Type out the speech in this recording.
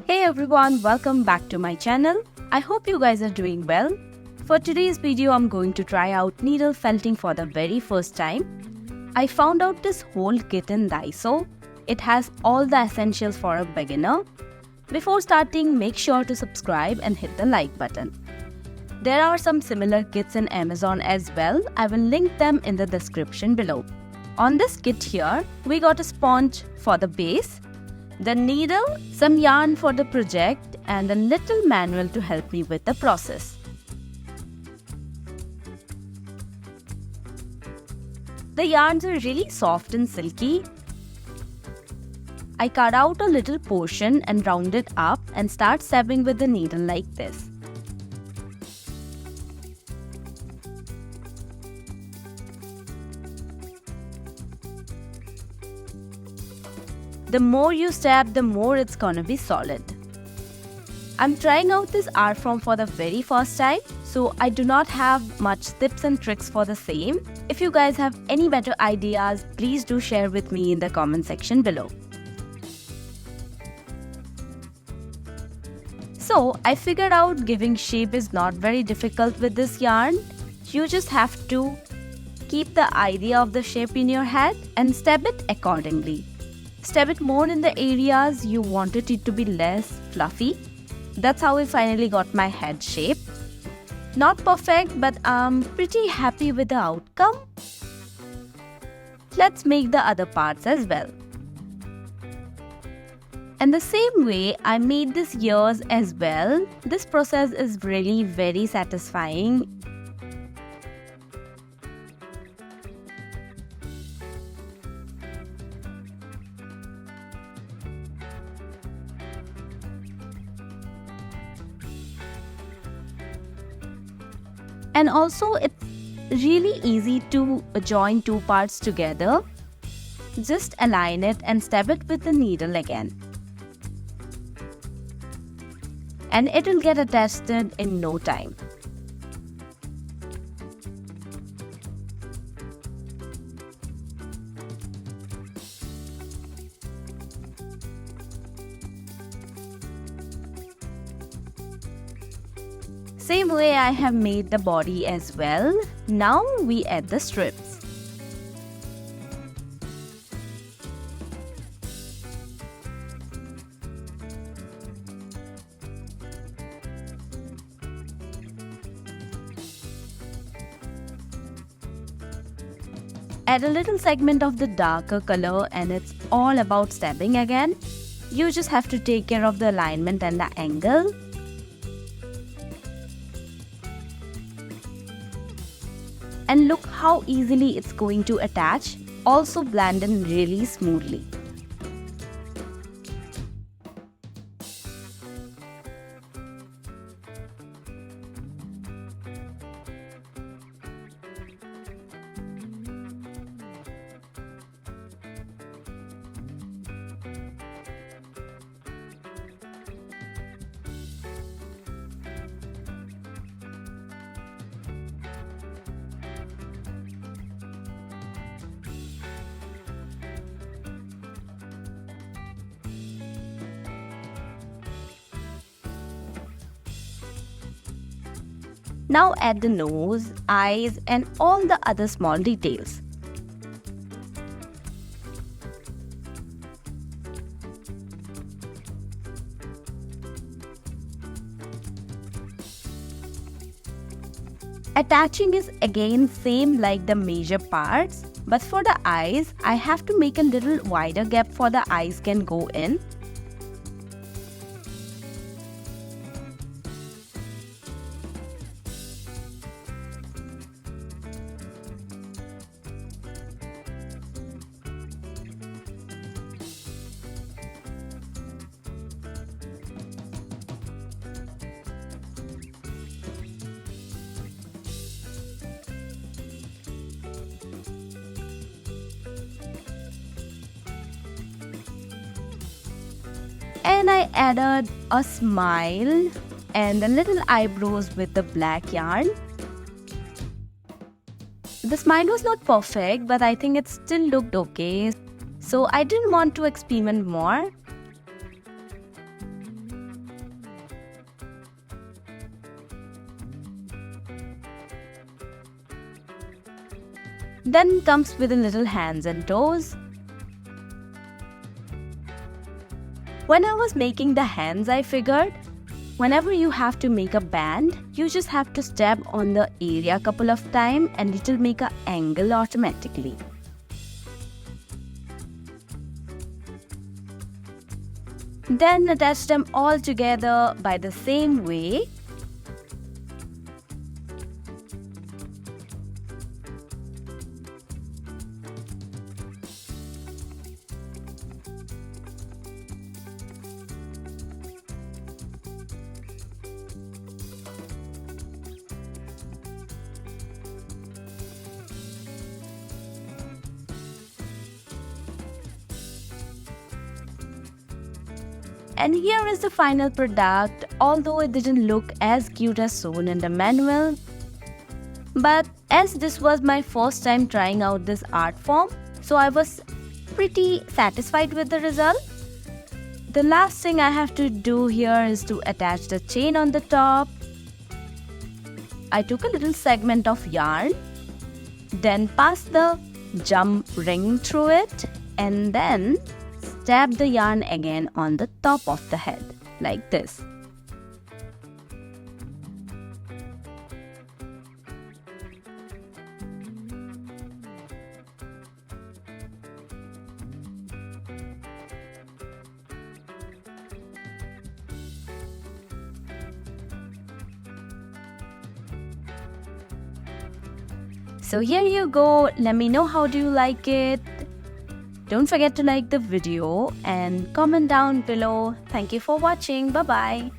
Hey everyone, welcome back to my channel. I hope you guys are doing well. For today's video, I'm going to try out needle felting for the very first time. I found out this whole kit in Daiso. It has all the essentials for a beginner. Before starting, make sure to subscribe and hit the like button. There are some similar kits in Amazon as well. I will link them in the description below. On this kit here, we got a sponge for the base, the needle, some yarn for the project, and a little manual to help me with the process. The yarns are really soft and silky. I cut out a little portion and round it up and start stabbing with the needle like this. The more you stab, the more it's gonna be solid. I'm trying out this art form for the very first time, so I do not have much tips and tricks for the same. If you guys have any better ideas, please do share with me in the comment section below. So I figured out giving shape is not very difficult with this yarn. You just have to keep the idea of the shape in your head and stab it accordingly. Stab it more in the areas you wanted it to be less fluffy. That's how I finally got my head shape. Not perfect, but I'm pretty happy with the outcome. Let's make the other parts as well. And the same way I made these ears as well. This process is really very satisfying. And also it's really easy to join two parts together. Just align it and stab it with the needle again. And it will get attached in no time. Same way I have made the body as well. Now we add the strips. Add a little segment of the darker color and it's all about stabbing again. You just have to take care of the alignment and the angle. And look how easily it's going to attach, also blend in really smoothly. Now add the nose, eyes, and all the other small details. Attaching is again same like the major parts, but for the eyes, I have to make a little wider gap for the eyes can go in. And I added a smile and the little eyebrows with the black yarn. The smile was not perfect, but I think it still looked okay. So I didn't want to experiment more. Then comes with the little hands and toes. When I was making the hands, I figured whenever you have to make a band, you just have to step on the area a couple of times and it will make an angle automatically. Then attach them all together by the same way. And here is the final product, although it didn't look as cute as shown in the manual. But as this was my first time trying out this art form, so I was pretty satisfied with the result. The last thing I have to do here is to attach the chain on the top. I took a little segment of yarn, then passed the jump ring through it, and then stab the yarn again on the top of the head, like this. So here you go. Let me know how do you like it. Don't forget to like the video and comment down below. Thank you for watching. Bye bye.